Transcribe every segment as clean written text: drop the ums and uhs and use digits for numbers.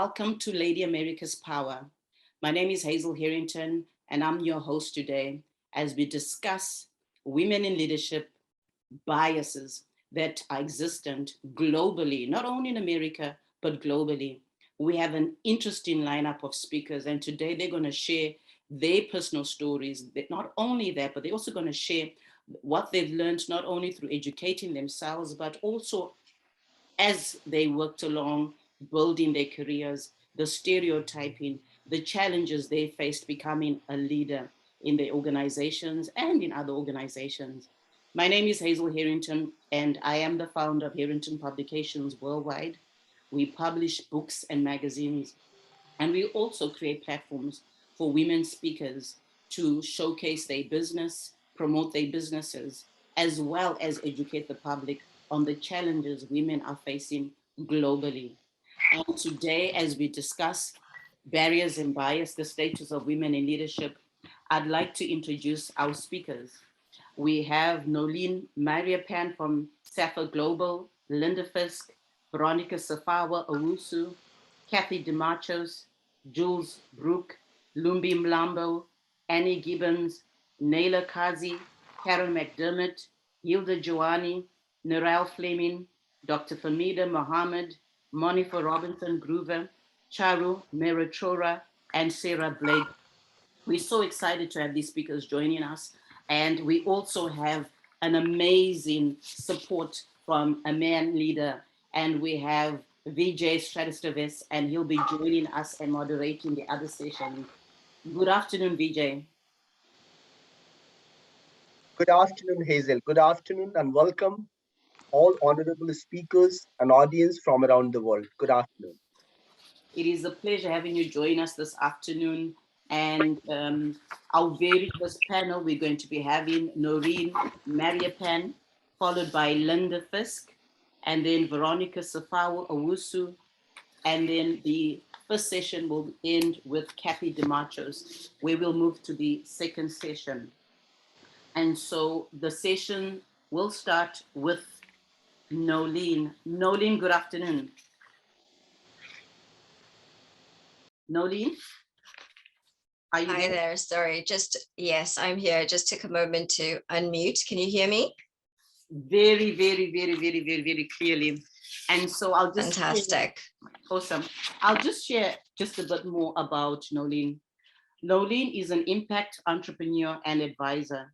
welcome to Lady America's Power. My name is Hazel Herrington, and I'm your host today as we discuss women in leadership biases that are existent globally, not only in America, but globally. We have an interesting lineup of speakers, and today they're going to share their personal stories. Not only that, but they're also going to share what they've learned, not only through educating themselves, but also as they worked along building their careers, the stereotyping, the challenges they faced becoming a leader in their organizations and in other organizations. My name is Hazel Herrington, and I am the founder of Herrington Publications Worldwide. We publish books and magazines, and we also create platforms for women speakers to showcase their business, promote their businesses, as well as educate the public on the challenges women are facing globally. And today, as we discuss barriers and bias, the status of women in leadership, I'd like to introduce our speakers. We have Noleen Mariapan from Safoa Global, Linda Fisk, Veronica Safao, Owusu, Cathy Dimarchos, Jules Brook, Lumbi Mlambo, Annie Gibbons, Naila Kazi, Karen McDermott, Hilda Joani, Narelle Fleming, Dr. Famida Mohammed, Monifa Robinson Groover, Charu Merichora, and Sarah Blake. We're so excited to have these speakers joining us. And we also have an amazing support from a man leader. And we have Vijay Stratistovis, and he'll be joining us and moderating the other session. Good afternoon, Vijay. Good afternoon, Hazel. Good afternoon and welcome all honorable speakers and audience from around the world. Good afternoon. It is a pleasure having you join us this afternoon. And our very first panel, we're going to be having Noleen Mariapan, followed by Linda Fisk, and then Veronica Safao, Owusu, and then the first session will end with Cathy Dimarchos, where we'll move to the second session. And so the session will start with Noleen. Noleen, good afternoon. Noleen? Hi there. Sorry, yes, I'm here. Just took a moment to unmute. Can you hear me? Very, very, very, very, very, very clearly. And so I'll just fantastic. Awesome. I'll just share just a bit more about Noleen. Noleen is an impact entrepreneur and advisor.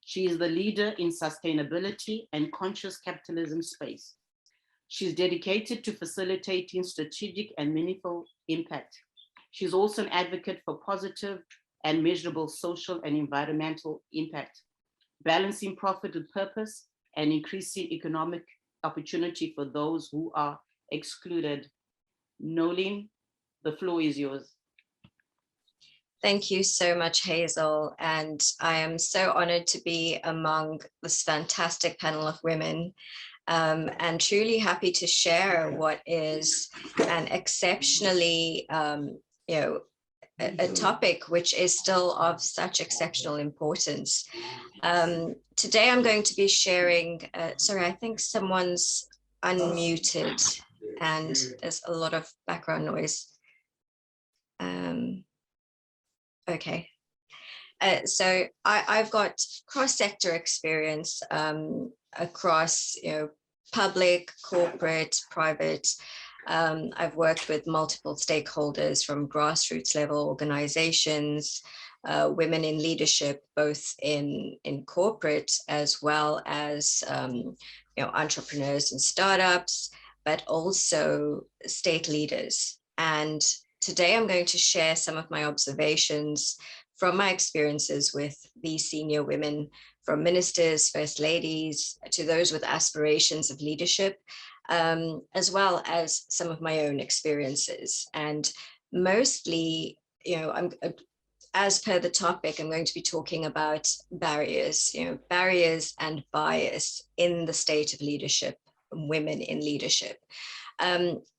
She is the leader in sustainability and conscious capitalism space. She's dedicated to facilitating strategic and meaningful impact. She's also an advocate for positive and measurable social and environmental impact, balancing profit with purpose and increasing economic opportunity for those who are excluded. Noleen, the floor is yours. Thank you so much, Hazel. And I am so honored to be among this fantastic panel of women, and truly happy to share what is an exceptionally, a topic which is still of such exceptional importance. Today I'm going to be sharing, sorry, I think someone's unmuted and there's a lot of background noise. Okay. So I've got cross-sector experience across, public, corporate, private. I've worked with multiple stakeholders from grassroots level organizations, women in leadership, both in corporate as well as entrepreneurs and startups, but also state leaders. And today I'm going to share some of my observations from my experiences with these senior women, from ministers, first ladies, to those with aspirations of leadership, as well as some of my own experiences. And mostly, as per the topic, I'm going to be talking about barriers, barriers and bias in the state of leadership, women in leadership.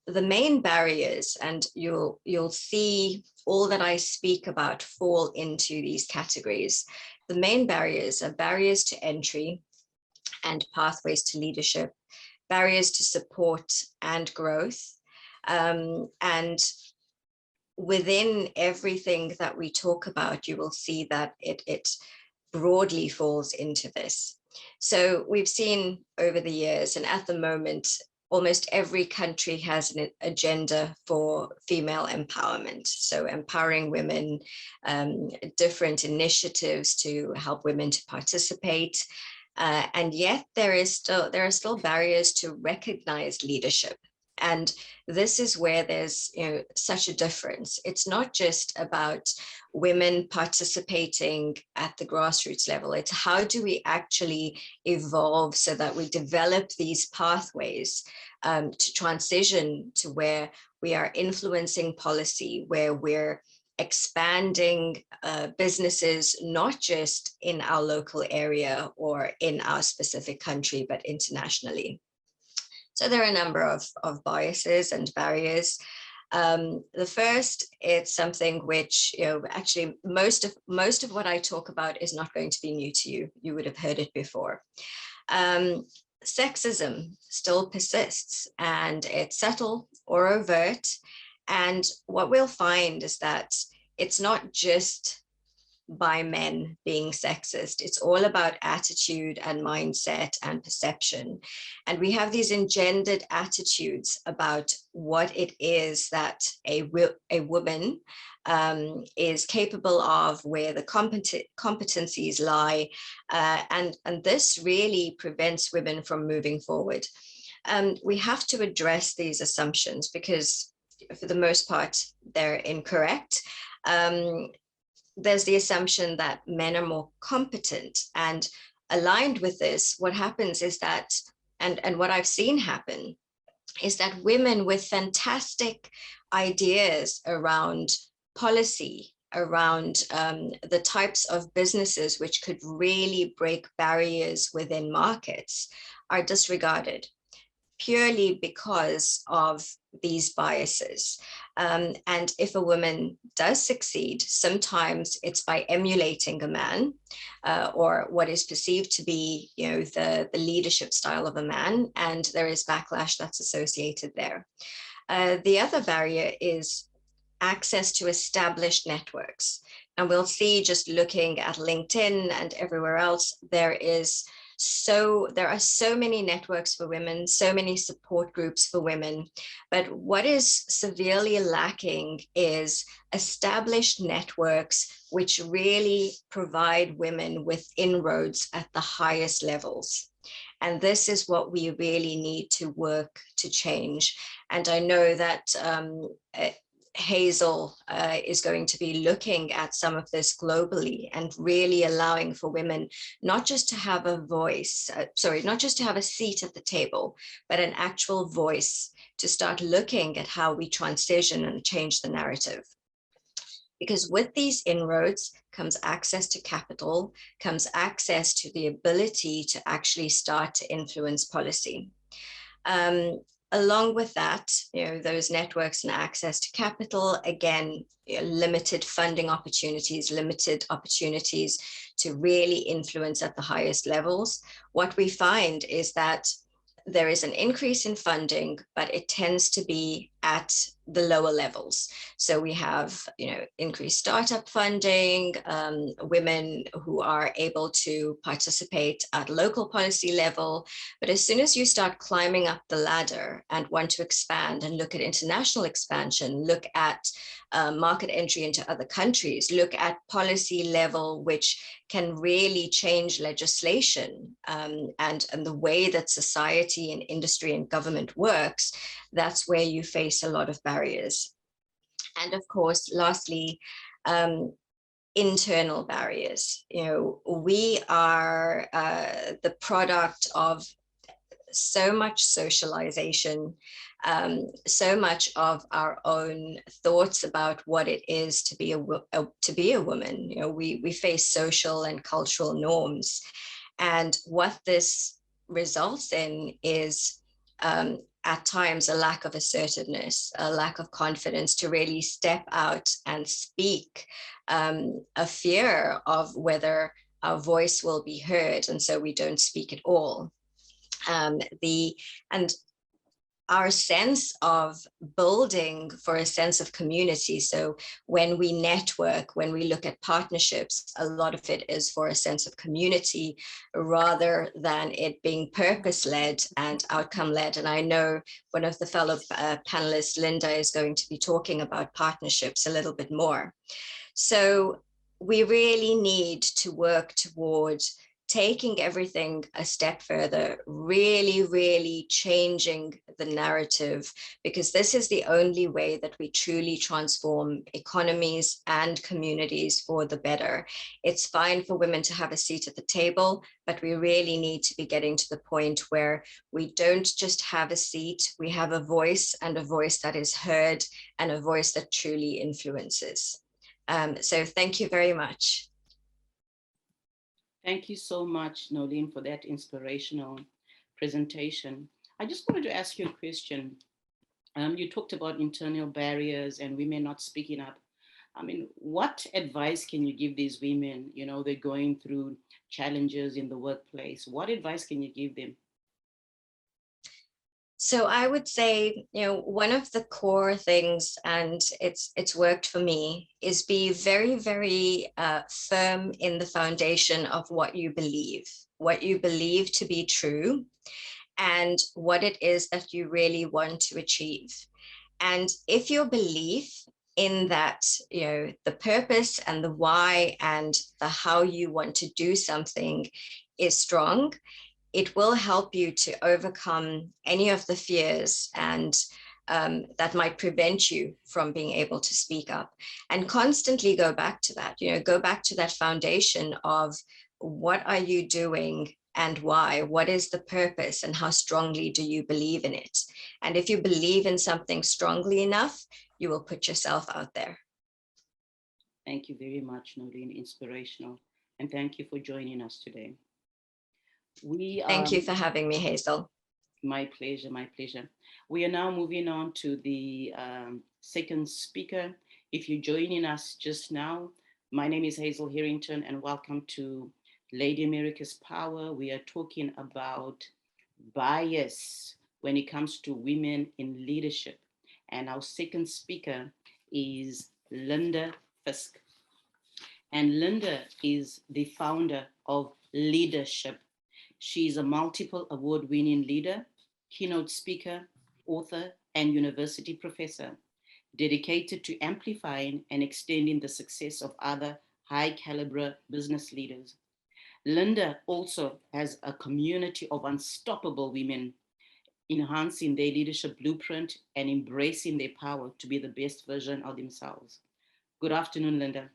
The main barriers, and you'll see all that I speak about fall into these categories. The main barriers are barriers to entry and pathways to leadership, barriers to support and growth, and within everything that we talk about, you will see that it broadly falls into this. So we've seen over the years, and at the moment, almost every country has an agenda for female empowerment. So empowering women, different initiatives to help women to participate. And yet there are still barriers to recognize leadership. And this is where there's such a difference. It's not just about women participating at the grassroots level. It's how do we actually evolve so that we develop these pathways to transition to where we are influencing policy, where we're expanding businesses, not just in our local area or in our specific country, but internationally. So there are a number of biases and barriers. The first, it's something which, actually most of what I talk about is not going to be new to you. You would have heard it before. Sexism still persists, and it's subtle or overt. And what we'll find is that it's not just by men being sexist. It's all about attitude and mindset and perception. And we have these engendered attitudes about what it is that a woman is capable of, where the competencies lie. And this really prevents women from moving forward. We have to address these assumptions because for the most part, they're incorrect. There's the assumption that men are more competent, and aligned with this, what happens is that, and what I've seen happen is that women with fantastic ideas around policy, around the types of businesses which could really break barriers within markets, are disregarded purely because of these biases. And if a woman does succeed, sometimes it's by emulating a man or what is perceived to be, the leadership style of a man, and there is backlash that's associated there. The other barrier is access to established networks. And we'll see, just looking at LinkedIn and everywhere else, there are so many networks for women, so many support groups for women, but what is severely lacking is established networks which really provide women with inroads at the highest levels. And this is what we really need to work to change. And I know that Hazel is going to be looking at some of this globally and really allowing for women not just to have a voice, not just to have a seat at the table, but an actual voice to start looking at how we transition and change the narrative. Because with these inroads comes access to capital, comes access to the ability to actually start to influence policy. Along with that, those networks and access to capital, again, limited funding opportunities, limited opportunities to really influence at the highest levels. What we find is that there is an increase in funding, but it tends to be at the lower levels. So we have, increased startup funding, women who are able to participate at local policy level. But as soon as you start climbing up the ladder and want to expand and look at international expansion, look at market entry into other countries, look at policy level, which can really change legislation and the way that society and industry and government works, that's where you face a lot of barriers. And of course, lastly, internal barriers. We are the product of so much socialization, so much of our own thoughts about what it is to be a woman. We face social and cultural norms, and what this results in is at times a lack of assertiveness, a lack of confidence to really step out and speak, a fear of whether our voice will be heard, and so we don't speak at all. And our sense of building for a sense of community. So when we network, when we look at partnerships, a lot of it is for a sense of community rather than it being purpose-led and outcome-led. And I know one of the fellow panelists, Linda, is going to be talking about partnerships a little bit more. So we really need to work towards taking everything a step further, really, really changing the narrative, because this is the only way that we truly transform economies and communities for the better. It's fine for women to have a seat at the table, but we really need to be getting to the point where we don't just have a seat, we have a voice, and a voice that is heard, and a voice that truly influences. So thank you very much. Thank you so much, Noline, for that inspirational presentation. I just wanted to ask you a question. You talked about internal barriers and women not speaking up. I mean, what advice can you give these women? You know, they're going through challenges in the workplace. What advice can you give them? So I would say, one of the core things, and it's worked for me, is be very, very firm in the foundation of what you believe to be true, and what it is that you really want to achieve. And if your belief in that, the purpose and the why and the how you want to do something is strong, it will help you to overcome any of the fears and that might prevent you from being able to speak up, and constantly go back to that, go back to that foundation of what are you doing and why, what is the purpose, and how strongly do you believe in it? And if you believe in something strongly enough, you will put yourself out there. Thank you very much, Noline, inspirational. And thank you for joining us today. Thank you for having me, Hazel. My pleasure, my pleasure. We are now moving on to the second speaker. If you're joining us just now, my name is Hazel Herrington and welcome to Lady America's Power. We are talking about bias when it comes to women in leadership. And our second speaker is Linda Fisk. And Linda is the founder of Leadership. She's a multiple award-winning leader, keynote speaker, author, and university professor, dedicated to amplifying and extending the success of other high-caliber business leaders. Linda also has a community of unstoppable women, enhancing their leadership blueprint and embracing their power to be the best version of themselves. Good afternoon, Linda.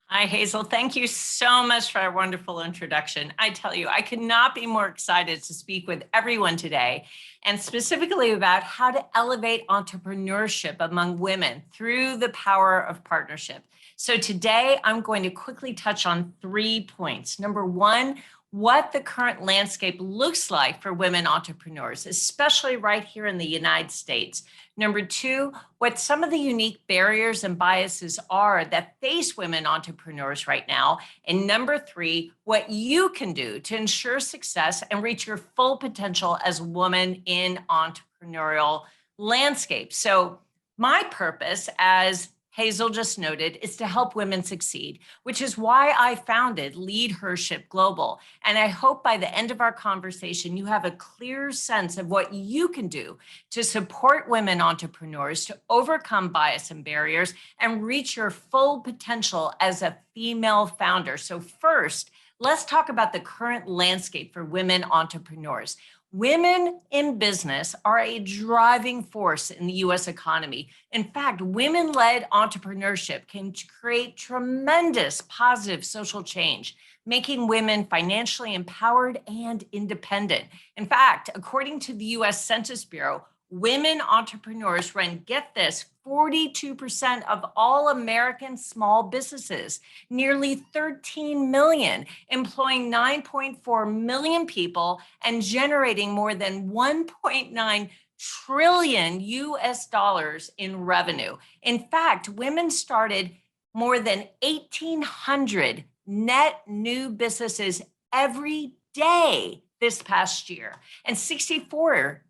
Hi, Hazel. Thank you so much for a wonderful introduction. I tell you, I could not be more excited to speak with everyone today, and specifically about how to elevate entrepreneurship among women through the power of partnership. So today, I'm going to quickly touch on 3 points. Number one, what the current landscape looks like for women entrepreneurs, especially right here in the United States. Number two, what some of the unique barriers and biases are that face women entrepreneurs right now. And number three, what you can do to ensure success and reach your full potential as a woman in entrepreneurial landscape. So my purpose, as Hazel just noted, is to help women succeed, which is why I founded Leadership Global. And I hope by the end of our conversation, you have a clear sense of what you can do to support women entrepreneurs to overcome bias and barriers and reach your full potential as a female founder. So first, let's talk about the current landscape for women entrepreneurs. Women in business are a driving force in the US economy. In fact, women-led entrepreneurship can create tremendous positive social change, making women financially empowered and independent. In fact, according to the US Census Bureau, women entrepreneurs run, get this, 42% of all American small businesses, nearly 13 million, employing 9.4 million people and generating more than 1.9 trillion US dollars in revenue. In fact, women started more than 1,800 net new businesses every day this past year, and 64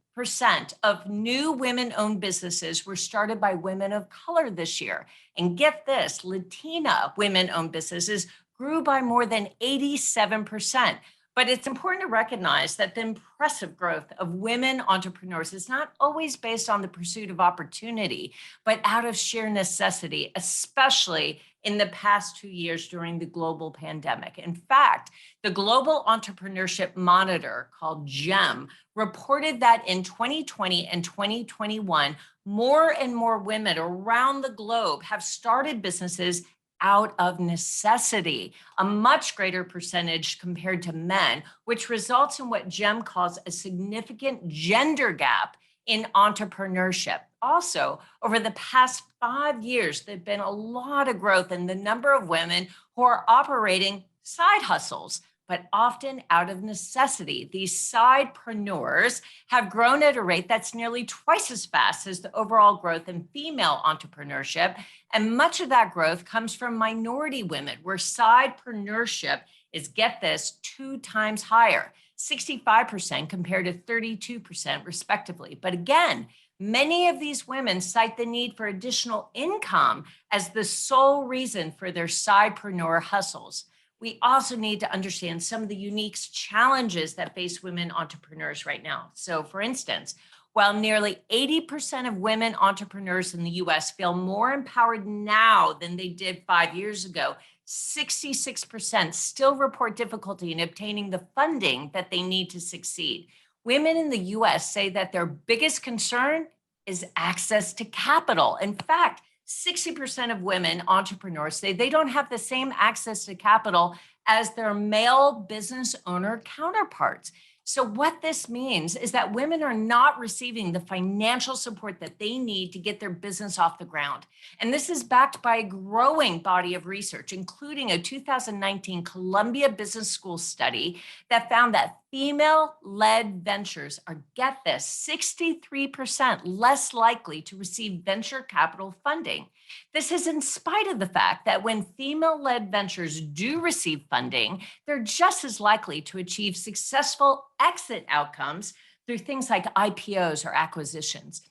of new women-owned businesses were started by women of color this year. And get this, Latina women-owned businesses grew by more than 87%. But it's important to recognize that the impressive growth of women entrepreneurs is not always based on the pursuit of opportunity, but out of sheer necessity, especially in the past 2 years during the global pandemic. In fact, the Global Entrepreneurship Monitor, called GEM, reported that in 2020 and 2021, more and more women around the globe have started businesses out of necessity, a much greater percentage compared to men, which results in what GEM calls a significant gender gap in entrepreneurship. Also, over the past 5 years, there's been a lot of growth in the number of women who are operating side hustles, but often out of necessity. These sidepreneurs have grown at a rate that's nearly twice as fast as the overall growth in female entrepreneurship. And much of that growth comes from minority women, where sidepreneurship is, get this, 2 times higher, 65% compared to 32% respectively. But again, many of these women cite the need for additional income as the sole reason for their sidepreneur hustles. We also need to understand some of the unique challenges that face women entrepreneurs right now. So for instance, while nearly 80% of women entrepreneurs in the US feel more empowered now than they did 5 years ago, 66% still report difficulty in obtaining the funding that they need to succeed. Women in the US say that their biggest concern is access to capital. In fact, 60% of women entrepreneurs say they don't have the same access to capital as their male business owner counterparts. So what this means is that women are not receiving the financial support that they need to get their business off the ground. And this is backed by a growing body of research, including a 2019 Columbia Business School study that found that female-led ventures are, get this, 63% less likely to receive venture capital funding. This is in spite of the fact that when female-led ventures do receive funding, they're just as likely to achieve successful exit outcomes through things like IPOs or acquisitions.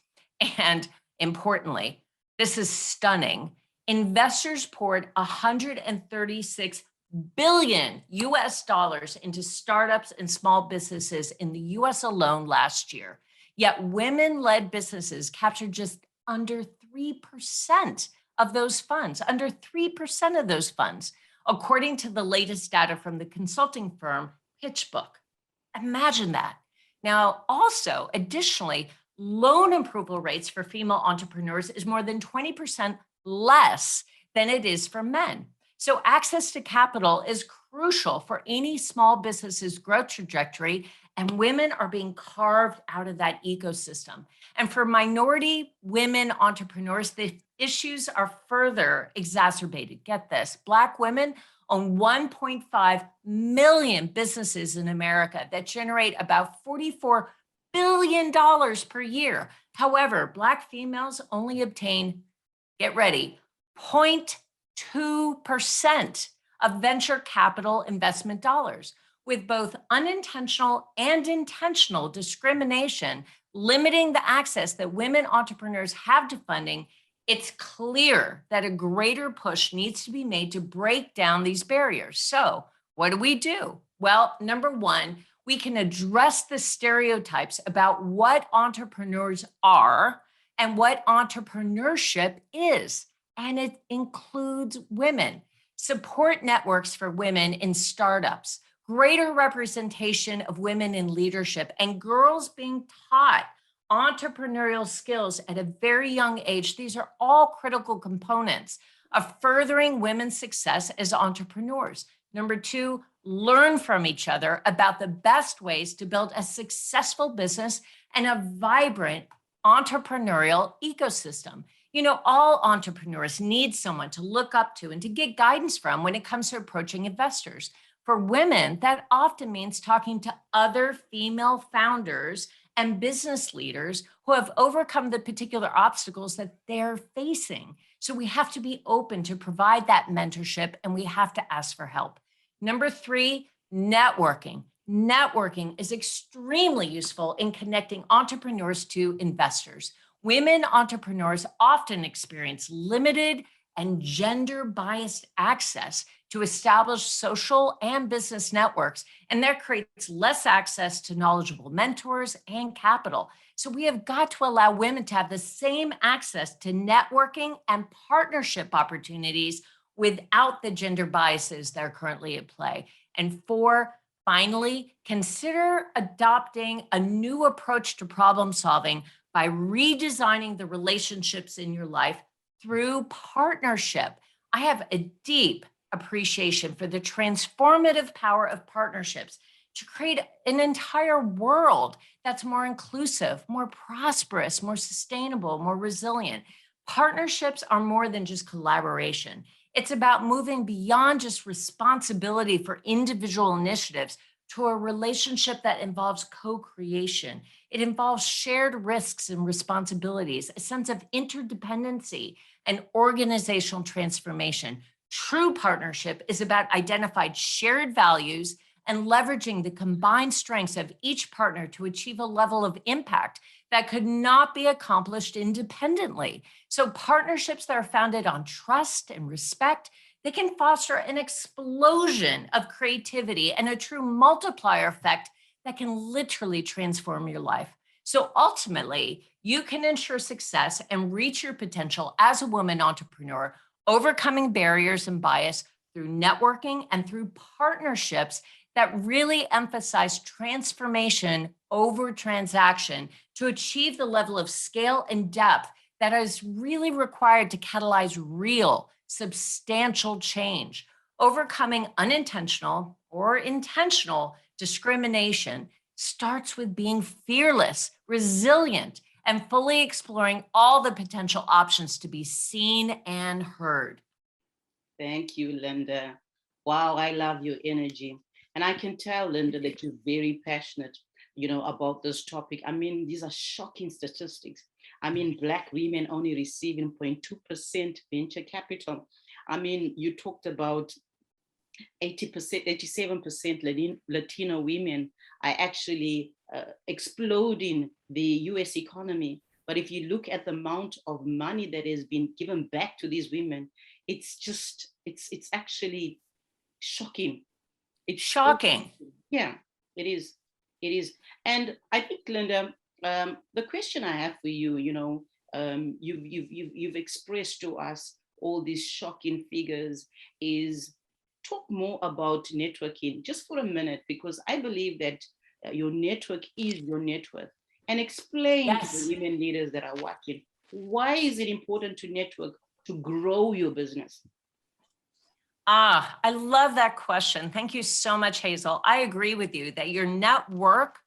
And importantly, this is stunning. Investors poured $136 billion US into startups and small businesses in the US alone last year. Yet women-led businesses captured just under 3% of those funds, under 3% of those funds, according to the latest data from the consulting firm PitchBook. Imagine that. Now, also, additionally, loan approval rates for female entrepreneurs is more than 20% less than it is for men. So access to capital is crucial for any small business's growth trajectory, and women are being carved out of that ecosystem. And for minority women entrepreneurs, the issues are further exacerbated. Get this, Black women own 1.5 million businesses in America that generate about $44 billion per year. However, Black females only obtain, get ready, 0.2% of venture capital investment dollars, with both unintentional and intentional discrimination limiting the access that women entrepreneurs have to funding. It's clear that a greater push needs to be made to break down these barriers. So what do? Well, number one, we can address the stereotypes about what entrepreneurs are and what entrepreneurship is. And it includes women, support networks for women in startups, greater representation of women in leadership, and girls being taught entrepreneurial skills at a very young age. These are all critical components of furthering women's success as entrepreneurs. Number two, learn from each other about the best ways to build a successful business and a vibrant entrepreneurial ecosystem. You know, all entrepreneurs need someone to look up to and to get guidance from when it comes to approaching investors. For women, that often means talking to other female founders and business leaders who have overcome the particular obstacles that they're facing. So we have to be open to provide that mentorship, and we have to ask for help. Number three, networking. networking is extremely useful in connecting entrepreneurs to investors. Women entrepreneurs often experience limited and gender biased access to established social and business networks, and that creates less access to knowledgeable mentors and capital. So we have got to allow women to have the same access to networking and partnership opportunities without the gender biases that are currently at play. And four, finally, consider adopting a new approach to problem solving by redesigning the relationships in your life through partnership. I have a deep appreciation for the transformative power of partnerships to create an entire world that's more inclusive, more prosperous, more sustainable, more resilient. Partnerships are more than just collaboration. It's about moving beyond just responsibility for individual initiatives to a relationship that involves co-creation. It involves shared risks and responsibilities, a sense of interdependency and organizational transformation. True partnership is about identified shared values and leveraging the combined strengths of each partner to achieve a level of impact that could not be accomplished independently. So partnerships that are founded on trust and respect, they can foster an explosion of creativity and a true multiplier effect that can literally transform your life. So ultimately, you can ensure success and reach your potential as a woman entrepreneur, overcoming barriers and bias through networking and through partnerships that really emphasize transformation over transaction to achieve the level of scale and depth that is really required to catalyze real, substantial change. Overcoming unintentional or intentional discrimination starts with being fearless, resilient, and fully exploring all the potential options to be seen and heard. Thank you, Linda. Wow, I love your energy. And I can tell, Linda, that you're very passionate, about this topic. I mean, these are shocking statistics. I mean, Black women only receiving 0.2% venture capital. I mean, you talked about 80%, 87% Latino women are actually exploding the US economy. But if you look at the amount of money that has been given back to these women, it's actually shocking. It's shocking. Yeah, it is. It is. And I think, Linda, the question I have for you, you've expressed to us all these shocking figures, is talk more about networking just for a minute, because I believe that your network is your net worth. And explain to the women leaders that are watching, why is it important to network to grow your business? I love that question. Thank you so much, Hazel. I agree with you that your network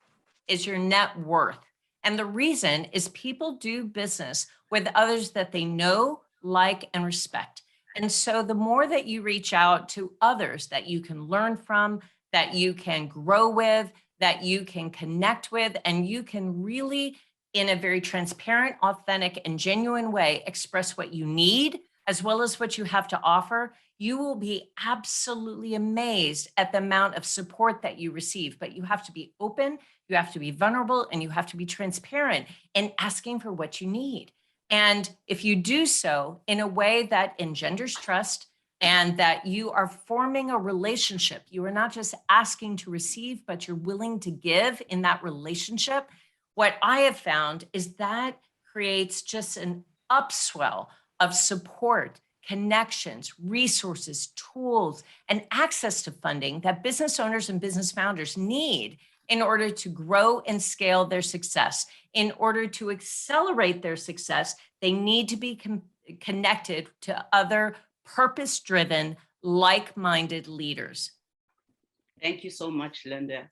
is your net worth. And the reason is people do business with others that they know, like, and respect. And so the more that you reach out to others that you can learn from, that you can grow with, that you can connect with, and you can really, in a very transparent, authentic, and genuine way, express what you need, as well as what you have to offer, you will be absolutely amazed at the amount of support that you receive. But you have to be open, you have to be vulnerable, and you have to be transparent in asking for what you need. And if you do so in a way that engenders trust and that you are forming a relationship, you are not just asking to receive, but you're willing to give in that relationship, what I have found is that creates just an upswell of support, connections, resources, tools, and access to funding that business owners and business founders need in order to grow and scale their success. In order to accelerate their success, they need to be connected to other purpose-driven, like-minded leaders. Thank you so much, Linda.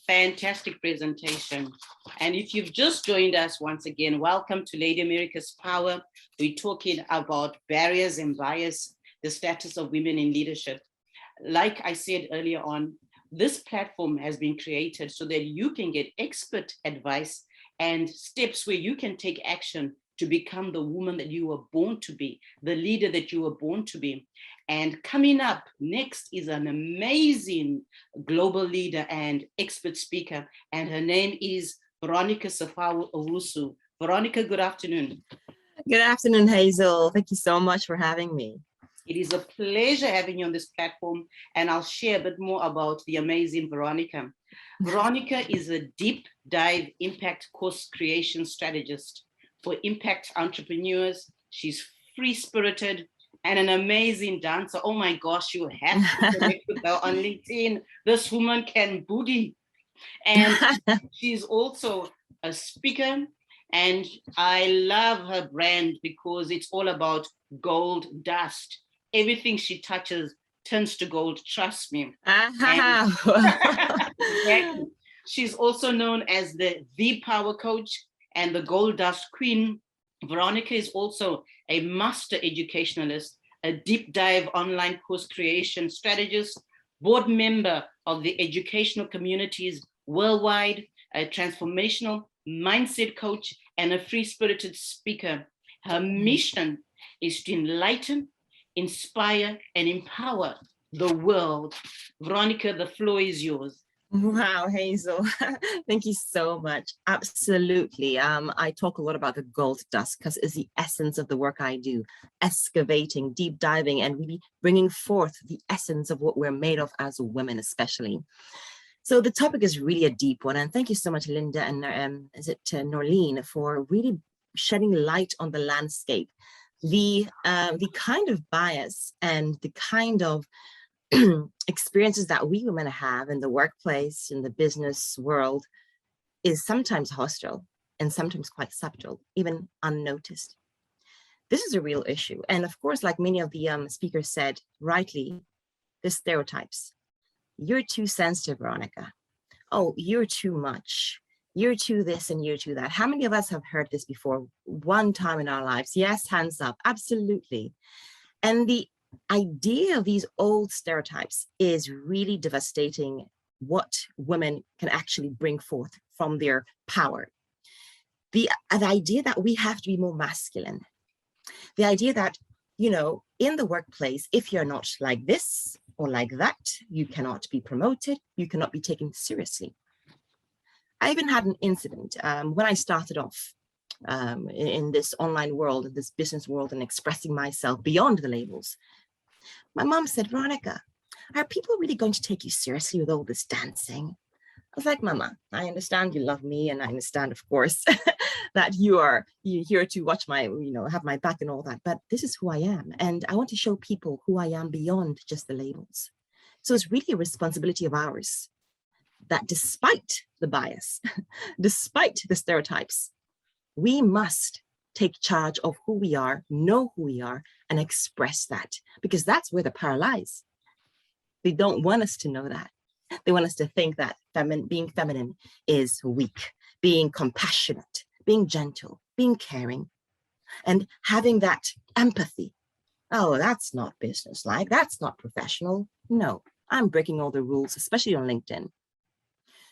Fantastic presentation. And if you've just joined us once again, welcome to Lady America's Power. We're talking about barriers and bias, the status of women in leadership. Like I said earlier on, this platform has been created so that you can get expert advice and steps where you can take action to become the woman that you were born to be, the leader that you were born to be. And coming up next is an amazing global leader and expert speaker, and her name is Veronica Safao Owusu. Veronica, good afternoon. Good afternoon, Hazel. Thank you so much for having me. It is a pleasure having you on this platform, and I'll share a bit more about the amazing Veronica. Veronica is a deep dive impact course creation strategist for impact entrepreneurs. She's free-spirited and an amazing dancer. Oh my gosh, you have to connect with her on LinkedIn. This woman can booty. And she's also a speaker, and I love her brand because it's all about gold dust. Everything she touches turns to gold, trust me. Exactly. She's also known as the Power Coach and the Gold Dust Queen. Veronica is also a master educationalist, a deep dive online course creation strategist, board member of the educational communities worldwide, a transformational mindset coach, and a free-spirited speaker. Her mission is to enlighten, inspire, and empower the world. Veronica, the floor is yours. Wow, Hazel, thank you so much. Absolutely. I talk a lot about the gold dust because it's the essence of the work I do, excavating, deep diving, and really bringing forth the essence of what we're made of as women, especially. So the topic is really a deep one, and thank you so much, Linda and Noline, for really shedding light on the landscape, the kind of bias and the kind of experiences that we women have in the workplace, in the business world, is sometimes hostile and sometimes quite subtle, even unnoticed. This is a real issue. And of course, like many of the speakers said rightly, the stereotypes. You're too sensitive, Veronica. Oh, you're too much. You're too this and you're too that. How many of us have heard this before one time in our lives? Yes, hands up, absolutely. And the idea of these old stereotypes is really devastating what women can actually bring forth from their power. The idea that we have to be more masculine, the idea that, you know, in the workplace, if you're not like this or like that, you cannot be promoted, you cannot be taken seriously. I even had an incident when I started off in this online world, in this business world, and expressing myself beyond the labels. My mom said, Veronica, are people really going to take you seriously with all this dancing? I was like, Mama, I understand you love me, and I understand, of course, that you're here to watch my, you know, have my back and all that, but this is who I am, and I want to show people who I am beyond just the labels. So it's really a responsibility of ours that despite the bias, despite the stereotypes, we must take charge of who we are, know who we are, and express that, because that's where the power lies. They don't want us to know that. They want us to think that being feminine is weak, being compassionate, being gentle, being caring, and having that empathy. Oh, that's not business-like, that's not professional. No, I'm breaking all the rules, especially on LinkedIn.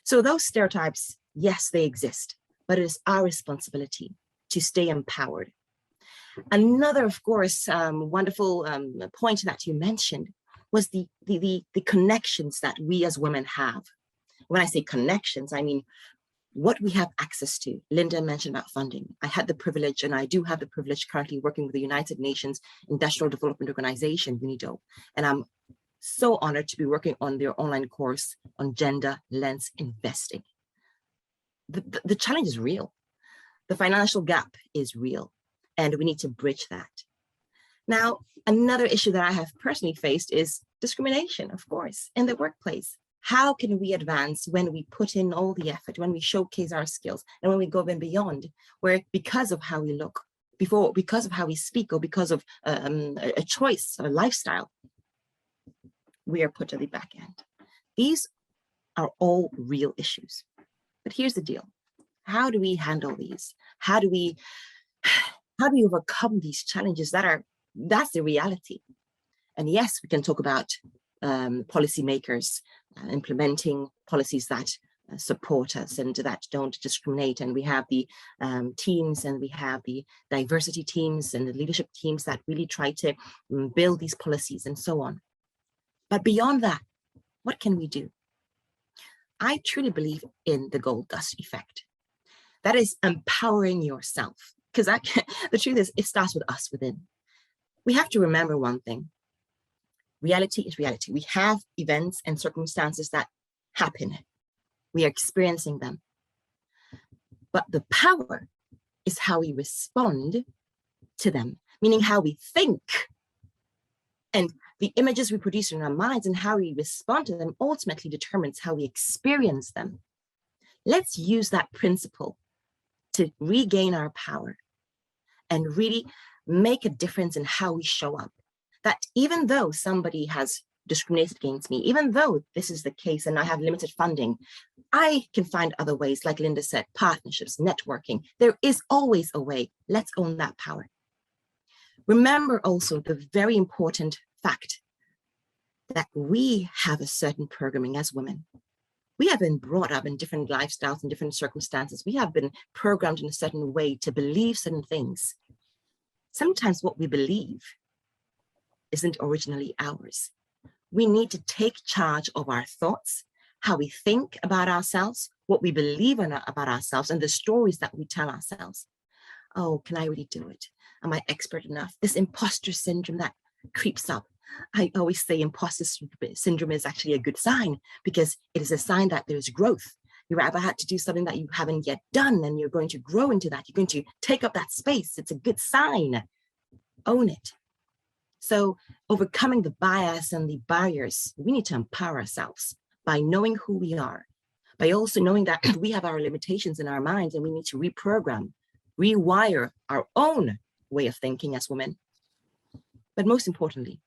So those stereotypes, yes, they exist, but it is our responsibility to stay empowered. Another, of course, wonderful point that you mentioned was the connections that we as women have. When I say connections, I mean what we have access to. Linda mentioned about funding. I had the privilege, and I do have the privilege currently working with the United Nations Industrial Development Organization, UNIDO, and I'm so honored to be working on their online course on gender lens investing. The challenge is real. The financial gap is real, and we need to bridge that. Now, another issue that I have personally faced is discrimination, of course, in the workplace. How can we advance when we put in all the effort, when we showcase our skills, and when we go even beyond, where because of how we look, because of how we speak, or because of a choice, a lifestyle, we are put to the back end. These are all real issues. But here's the deal. How do we handle these? How do we overcome these challenges that's the reality? And yes, we can talk about policymakers implementing policies that support us and that don't discriminate. And we have the teams, and we have the diversity teams and the leadership teams that really try to build these policies and so on. But beyond that, what can we do? I truly believe in the gold dust effect. That is empowering yourself, because the truth is, it starts with us within. We have to remember one thing. Reality is reality. We have events and circumstances that happen. We are experiencing them. But the power is how we respond to them, meaning how we think. And the images we produce in our minds and how we respond to them ultimately determines how we experience them. Let's use that principle to regain our power and really make a difference in how we show up. That even though somebody has discriminated against me, even though this is the case and I have limited funding, I can find other ways, like Linda said, partnerships, networking. There is always a way. Let's own that power. Remember also the very important fact that we have a certain programming as women. We have been brought up in different lifestyles and different circumstances. We have been programmed in a certain way to believe certain things. Sometimes what we believe isn't originally ours. We need to take charge of our thoughts, how we think about ourselves, what we believe about ourselves, and the stories that we tell ourselves. Oh, can I really do it? Am I expert enough? This imposter syndrome that creeps up. I always say imposter syndrome is actually a good sign, because it is a sign that there's growth. You're about to do something that you haven't yet done, and you're going to grow into that. You're going to take up that space. It's a good sign. Own it. So overcoming the bias and the barriers, we need to empower ourselves by knowing who we are, by also knowing that we have our limitations in our minds, and we need to reprogram, rewire our own way of thinking as women. But most importantly,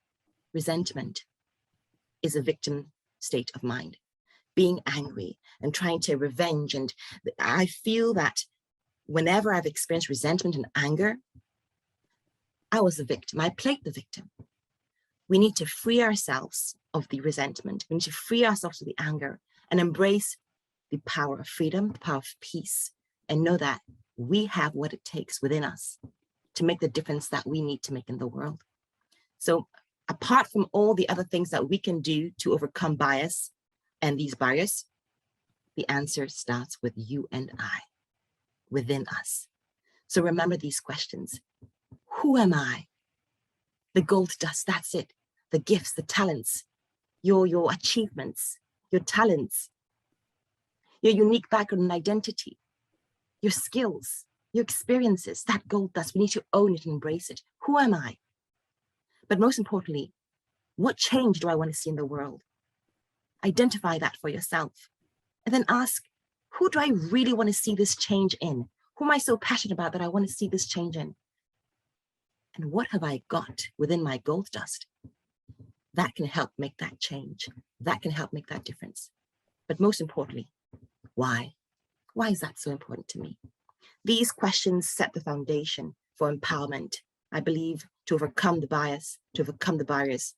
resentment is a victim state of mind, being angry and trying to revenge. And I feel that whenever I've experienced resentment and anger, I was the victim. I played the victim. We need to free ourselves of the resentment. We need to free ourselves of the anger and embrace the power of freedom, the power of peace, and know that we have what it takes within us to make the difference that we need to make in the world. So apart from all the other things that we can do to overcome bias and these barriers, the answer starts with you and I, within us. So remember these questions. Who am I? The gold dust, that's it. The gifts, the talents, your achievements, your talents, your unique background and identity, your skills, your experiences, that gold dust. We need to own it and embrace it. Who am I? But most importantly, what change do I want to see in the world? Identify that for yourself. And then ask, who do I really want to see this change in? Who am I so passionate about that I want to see this change in? And what have I got within my gold dust that can help make that change, that can help make that difference? But most importantly, why? Why is that so important to me? These questions set the foundation for empowerment. I believe to overcome the bias, to overcome the barriers,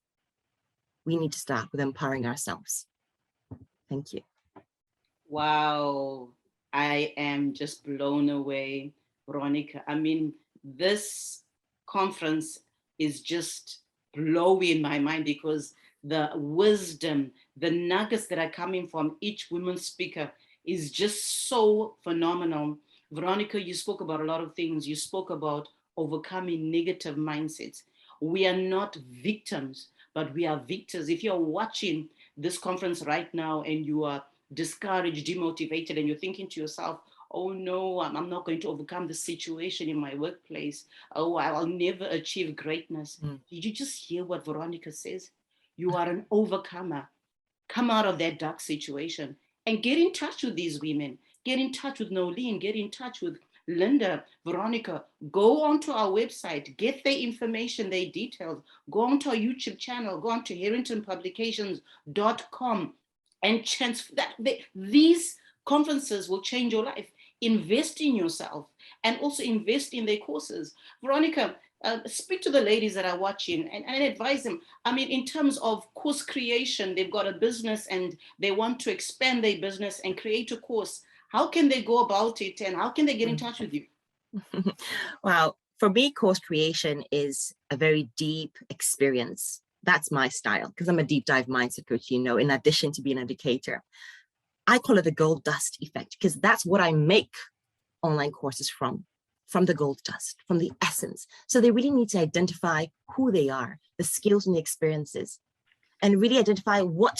we need to start with empowering ourselves. Thank you. Wow, I am just blown away, Veronica. I mean, this conference is just blowing my mind, because the wisdom, the nuggets that are coming from each woman speaker is just so phenomenal. Veronica, you spoke about a lot of things. You spoke about overcoming negative mindsets. We are not victims, but we are victors. If you're watching this conference right now and you are discouraged, demotivated, and you're thinking to yourself, oh no, I'm not going to overcome this situation in my workplace. Oh, I'll never achieve greatness. Did you just hear what Veronica says? You are an overcomer. Come out of that dark situation and get in touch with these women. Get in touch with Noleen, get in touch with Linda, Veronica. Go onto our website, get their information, their details. Go onto our YouTube channel, go onto harringtonpublications.com and transfer that. These conferences will change your life. Invest in yourself and also invest in their courses. Veronica, speak to the ladies that are watching and advise them. I mean, in terms of course creation, they've got a business and they want to expand their business and create a course. How can they go about it, and how can they get in touch with you? Wow. For me, course creation is a very deep experience. That's my style, because I'm a deep dive mindset coach, in addition to being an educator. I call it the gold dust effect, because that's what I make online courses from the gold dust, from the essence. So they really need to identify who they are, the skills and the experiences, and really identify what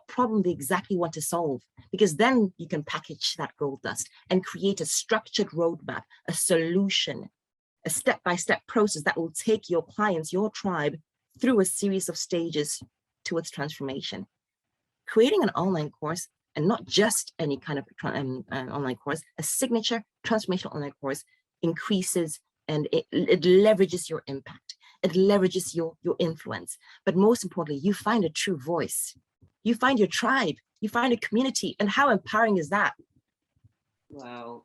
problem they exactly want to solve, because then you can package that gold dust and create a structured roadmap, a solution, a step-by-step process that will take your clients, your tribe, through a series of stages towards transformation. Creating an online course, and not just any kind of online course, a signature transformational online course, increases and it leverages your impact. It leverages your influence. But most importantly, you find a true voice. You find your tribe. You find a community. And how empowering is that? Wow.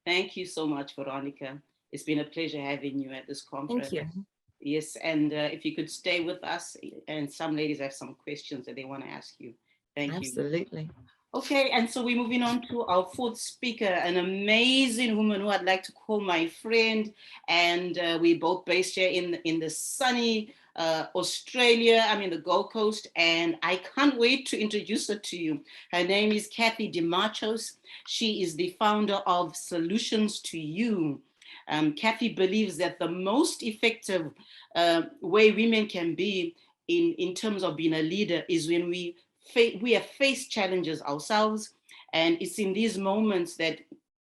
Thank you so much, Veronica. It's been a pleasure having you at this conference. Thank you. Yes, and if you could stay with us, and some ladies have some questions that they want to ask you. Thank you. Absolutely. Okay, and so we're moving on to our fourth speaker, an amazing woman who I'd like to call my friend, and we're both based here in the sunny Australia. I'm in the Gold Coast, and I can't wait to introduce her to you. Her name is Cathy Dimarchos. She is the founder of Solutions to You. Cathy believes that the most effective way women can be in terms of being a leader is when we have faced challenges ourselves, and it's in these moments that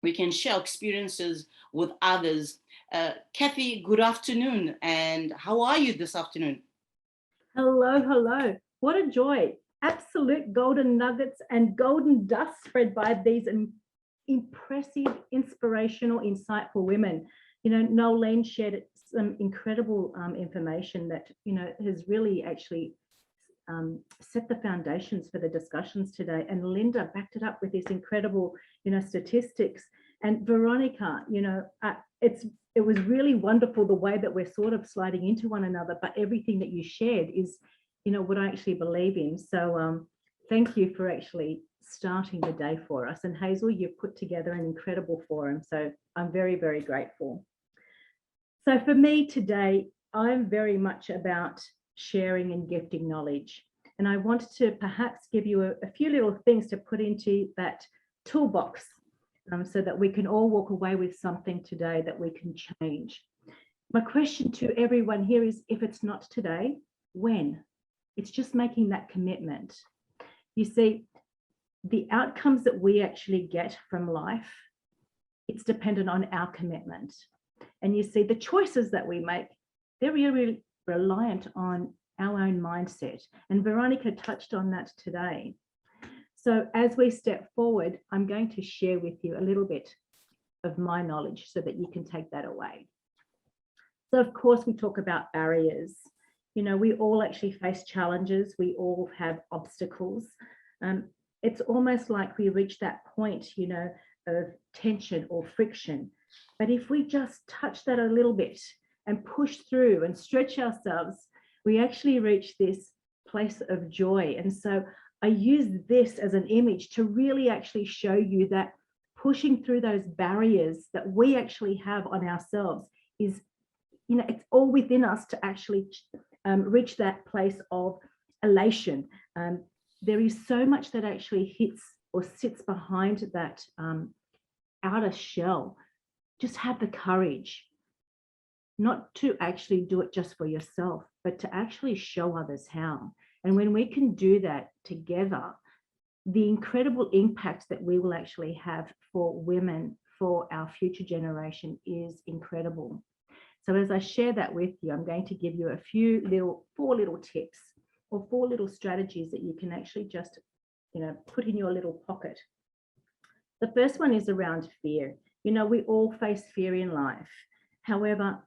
we can share experiences with others. Cathy, good afternoon, and how are you this afternoon? Hello, hello. What a joy. Absolute golden nuggets and golden dust spread by these impressive, inspirational, insightful women. Noleen shared some incredible information that, has really actually set the foundations for the discussions today. And Linda backed it up with these incredible, statistics. And Veronica, it was really wonderful the way that we're sort of sliding into one another, but everything that you shared is, what I actually believe in. So thank you for actually starting the day for us. And Hazel, you've put together an incredible forum. So I'm very, very grateful. So for me today, I'm very much about sharing and gifting knowledge. And I wanted to perhaps give you a few little things to put into that toolbox so that we can all walk away with something today that we can change. My question to everyone here is, if it's not today, when? It's just making that commitment. You see, the outcomes that we actually get from life, it's dependent on our commitment. And you see, the choices that we make, they're really reliant on our own mindset. And Veronica touched on that today. So as we step forward, I'm going to share with you a little bit of my knowledge so that you can take that away. So of course, we talk about barriers. We all actually face challenges. We all have obstacles. It's almost like we reach that point, of tension or friction. But if we just touch that a little bit and push through and stretch ourselves, we actually reach this place of joy. And so I use this as an image to really actually show you that pushing through those barriers that we actually have on ourselves is, it's all within us to actually reach that place of elation. There is so much that actually hits or sits behind that outer shell. Just have the courage not to actually do it just for yourself, but to actually show others how. And when we can do that together, the incredible impact that we will actually have for women, for our future generation, is incredible. So as I share that with you, I'm going to give you four little tips or 4 little strategies that you can actually just, put in your little pocket. The first one is around fear. We all face fear in life. However,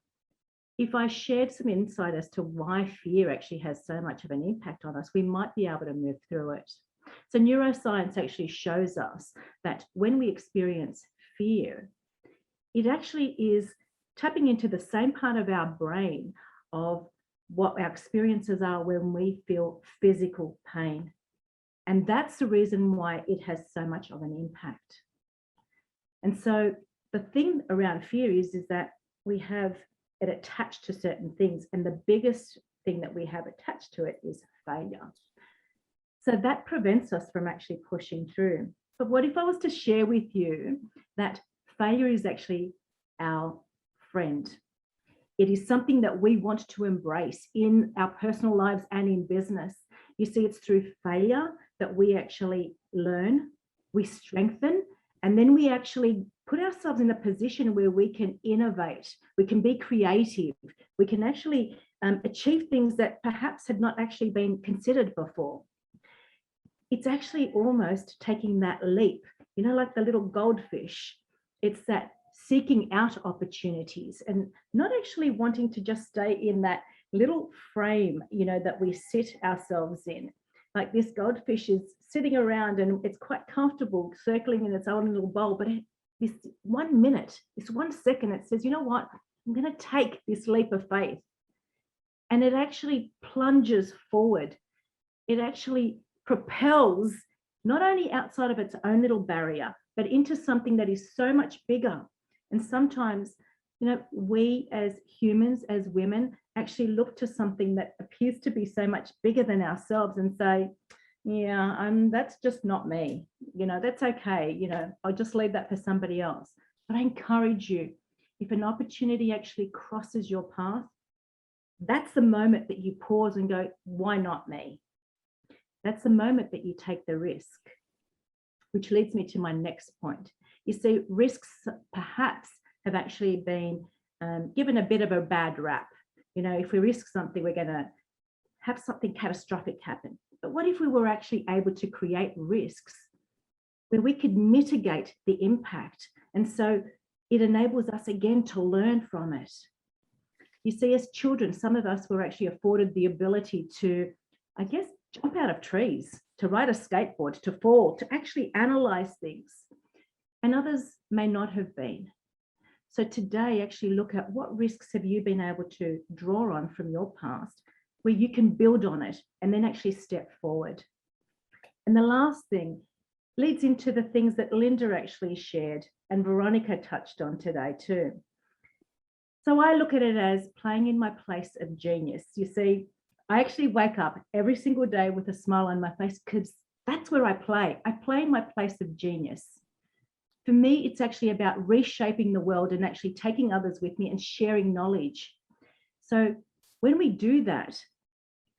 if I shared some insight as to why fear actually has so much of an impact on us, we might be able to move through it. So neuroscience actually shows us that when we experience fear, it actually is tapping into the same part of our brain of what our experiences are when we feel physical pain. And that's the reason why it has so much of an impact. And so the thing around fear is that we have it attached to certain things. And the biggest thing that we have attached to it is failure. So that prevents us from actually pushing through. But what if I was to share with you that failure is actually our friend? It is something that we want to embrace in our personal lives and in business. You see, it's through failure that we actually learn, we strengthen, and then we actually put ourselves in a position where we can innovate, we can be creative, we can actually achieve things that perhaps had not actually been considered before. It's actually almost taking that leap, you know, like the little goldfish. It's that seeking out opportunities and not actually wanting to just stay in that little frame, you know, that we sit ourselves in. Like this goldfish is sitting around and it's quite comfortable circling in its own little bowl, but this 1 minute, this 1 second, it says, you know what, I'm going to take this leap of faith. And it actually plunges forward. It actually propels not only outside of its own little barrier, but into something that is so much bigger. And sometimes, you know, we as humans, as women, actually look to something that appears to be so much bigger than ourselves and say, yeah, that's just not me. You know, that's okay. You know, I'll just leave that for somebody else. But I encourage you, if an opportunity actually crosses your path, that's the moment that you pause and go, why not me? That's the moment that you take the risk, which leads me to my next point. You see, risks perhaps have actually been given a bit of a bad rap. You know, if we risk something, we're going to have something catastrophic happen. But what if we were actually able to create risks where we could mitigate the impact? And so it enables us again to learn from it. You see, as children, some of us were actually afforded the ability to, I guess, jump out of trees, to ride a skateboard, to fall, to actually analyze things. And others may not have been. So today, actually look at what risks have you been able to draw on from your past, where you can build on it and then actually step forward. And the last thing leads into the things that Linda actually shared and Veronica touched on today too. So I look at it as playing in my place of genius. You see, I actually wake up every single day with a smile on my face because that's where I play. I play in my place of genius. For me, it's actually about reshaping the world and actually taking others with me and sharing knowledge. So when we do that,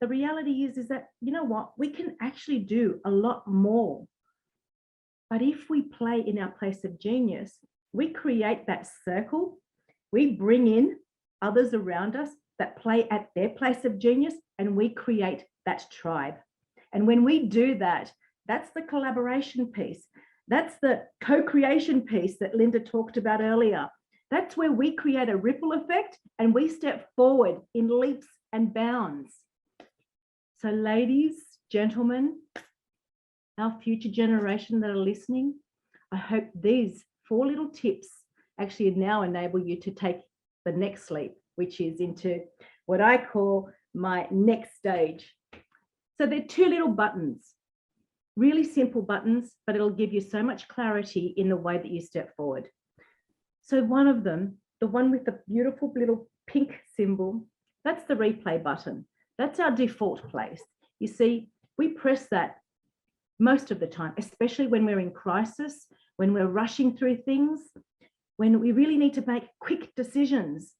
the reality is that, you know what, we can actually do a lot more. But if we play in our place of genius, we create that circle, we bring in others around us that play at their place of genius, and we create that tribe. And when we do that, that's the collaboration piece. That's the co-creation piece that Linda talked about earlier. That's where we create a ripple effect and we step forward in leaps and bounds. So ladies, gentlemen, our future generation that are listening, I hope these 4 little tips actually now enable you to take the next leap, which is into what I call my next stage. So they're 2 little buttons, really simple buttons, but it'll give you so much clarity in the way that you step forward. So one of them, the one with the beautiful little pink symbol, that's the replay button. That's our default place. You see, we press that most of the time, especially when we're in crisis, when we're rushing through things, when we really need to make quick decisions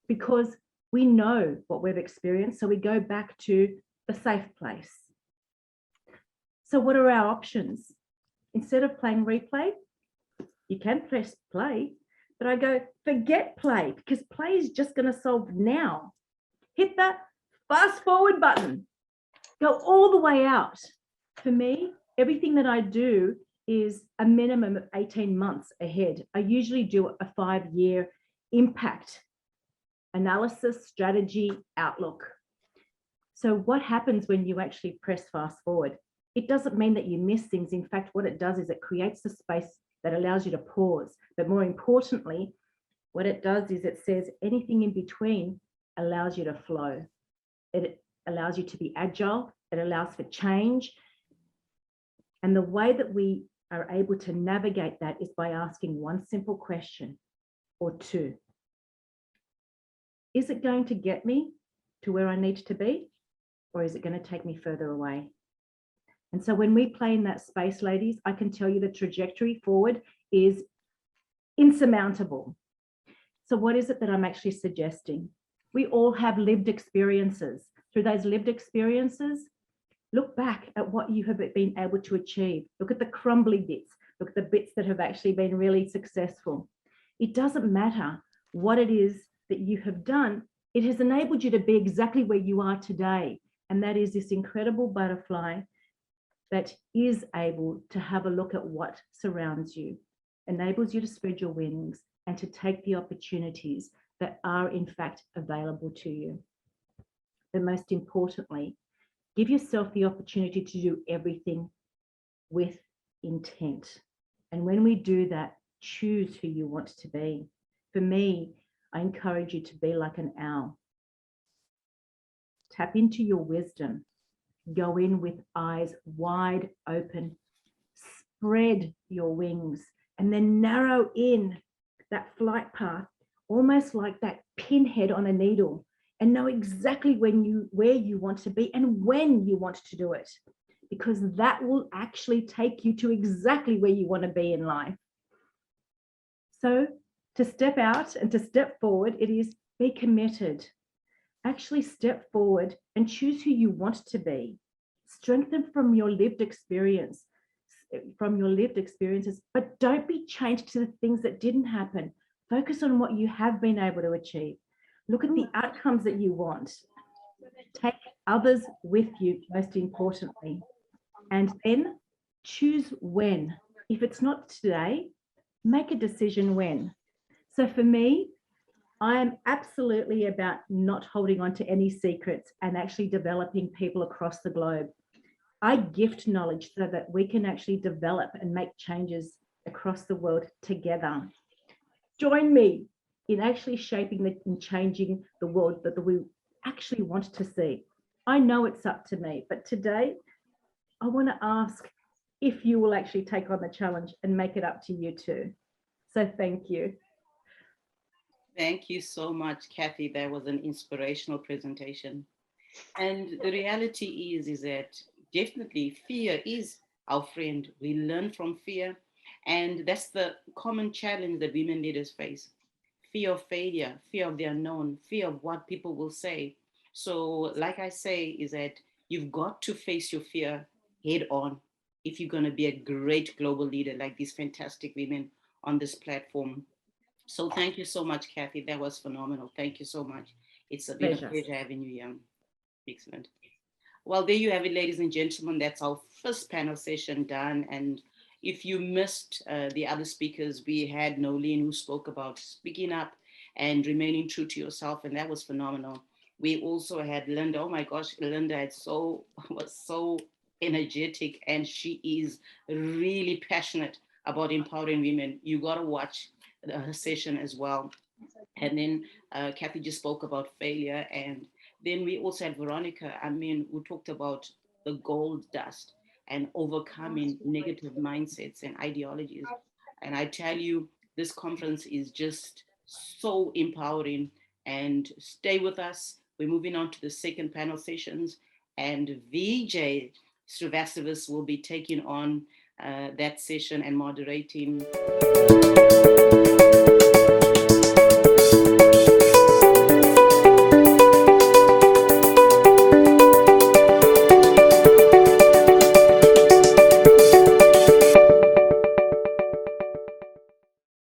because we know what we've experienced. So we go back to the safe place. So what are our options? Instead of playing replay, you can press play, but I go forget play because play is just going to solve now. Hit that fast forward button, go all the way out. For me, everything that I do is a minimum of 18 months ahead. I usually do a 5-year impact analysis, strategy, outlook. So what happens when you actually press fast forward? It doesn't mean that you miss things. In fact, what it does is it creates the space that allows you to pause. But more importantly, What it does is it says anything in between allows you to flow. It allows you to be agile. It allows for change. And the way that we are able to navigate that is by asking one simple question or two. Is it going to get me to where I need to be? Or is it going to take me further away? And so when we play in that space, ladies, I can tell you the trajectory forward is insurmountable. So what is it that I'm actually suggesting? We all have lived experiences. Through those lived experiences, look back at what you have been able to achieve. Look at the crumbly bits. Look at the bits that have actually been really successful. It doesn't matter what it is that you have done. It has enabled you to be exactly where you are today. And that is this incredible butterfly that is able to have a look at what surrounds you, enables you to spread your wings and to take the opportunities that are in fact available to you. But most importantly, give yourself the opportunity to do everything with intent. And when we do that, choose who you want to be. For me, I encourage you to be like an owl. Tap into your wisdom. Go in with eyes wide open. Spread your wings and then narrow in that flight path, almost like that pinhead on a needle, and know exactly where you want to be and when you want to do it, because that will actually take you to exactly where you want to be in life. So to step out and to step forward, it is be committed. Actually step forward and choose who you want to be. Strengthen from your lived experiences, but don't be chained to the things that didn't happen. Focus on what you have been able to achieve. Look at the outcomes that you want. Take others with you, most importantly. And then choose when. If it's not today, make a decision when. So for me, I am absolutely about not holding on to any secrets and actually developing people across the globe. I gift knowledge so that we can actually develop and make changes across the world together. Join me in actually shaping and changing the world that we actually want to see. I know it's up to me, but today I want to ask if you will actually take on the challenge and make it up to you too. So thank you. Thank you so much, Cathy. That was an inspirational presentation. And the reality is that definitely fear is our friend. We learn from fear. And that's the common challenge that women leaders face. Fear of failure, fear of the unknown, fear of what people will say. So like I say, is that you've got to face your fear head on if you're going to be a great global leader like these fantastic women on this platform. So thank you so much, Cathy. That was phenomenal. Thank you so much. It's been a pleasure having you here. Excellent. Well, there you have it, ladies and gentlemen. That's our first panel session done. And if you missed the other speakers, we had Noleen, who spoke about speaking up and remaining true to yourself, and that was phenomenal. We also had Linda. Oh my gosh, Linda was so energetic, and she is really passionate about empowering women. You got to watch her session as well. And then Cathy just spoke about failure, and then we also had Veronica, who talked about the gold dust and overcoming negative mindsets and ideologies. And I tell you, this conference is just so empowering. And stay with us. We're moving on to the second panel sessions, and VJ Srivastava will be taking on that session and moderating.